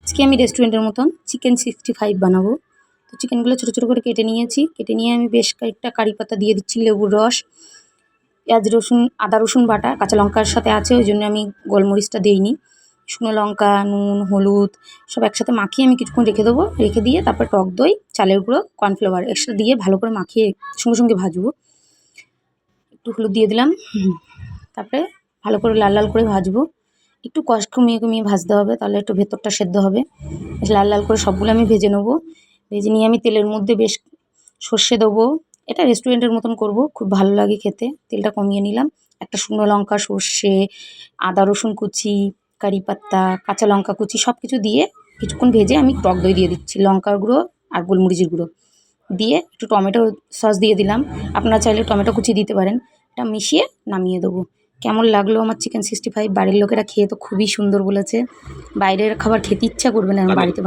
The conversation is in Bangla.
আজকে আমি রেস্টুরেন্টের মতন চিকেন 65 বানাবো। তো চিকেনগুলো ছোটো ছোটো করে কেটে নিয়েছি। কেটে নিয়ে আমি বেশ কয়েকটা কারি পাতা দিয়ে দিচ্ছি, লেবুর রস, পেঁয়াজ রসুন, আদা রসুন বাটা কাঁচা লঙ্কার সাথে আছে, ওই জন্য আমি গোলমরিচটা দিইনি। শুকনো লঙ্কা, নুন, হলুদ সব একসাথে মাখিয়ে আমি কিছুক্ষণ রেখে দেবো। রেখে দিয়ে তারপর টক দই, চালের গুঁড়ো, কর্নফ্লাওয়ার একসাথে দিয়ে ভালো করে মাখিয়ে সঙ্গে সঙ্গে ভাজবো। একটু হলুদ দিয়ে দিলাম, তারপরে ভালো করে লাল লাল করে ভাজবো। একটু কষ কমিয়ে কমিয়ে ভাজতে হবে, তাহলে একটু ভেতরটা সেদ্ধ হবে। বেশ লাল লাল করে সবগুলো আমি ভেজে নেবো। ভেজে নিয়ে আমি তেলের মধ্যে বেশ সর্ষে দেবো। এটা রেস্টুরেন্টের মতন করব, খুব ভালো লাগে খেতে। তেলটা কমিয়ে নিলাম। একটা শুকনো লঙ্কা, সর্ষে, আদা রসুন কুচি, কারি পাতা, কাঁচা লঙ্কা কুচি সব কিছু দিয়ে কিছুক্ষণ ভেজে আমি টক দই দিয়ে দিচ্ছি, লঙ্কার গুঁড়ো আর গোলমরিচের গুঁড়ো দিয়ে একটু টমেটো সস দিয়ে দিলাম। আপনারা চাইলে টমেটো কুচি দিতে পারেন। এটা মিশিয়ে নামিয়ে দেবো। কেমন লাগলো আমার চিকেন 65? বাড়ির লোকেরা খেয়ে তো খুবই সুন্দর বলেছে। বাইরের খাবার খেতে ইচ্ছা করবে না, আমি বাড়িতে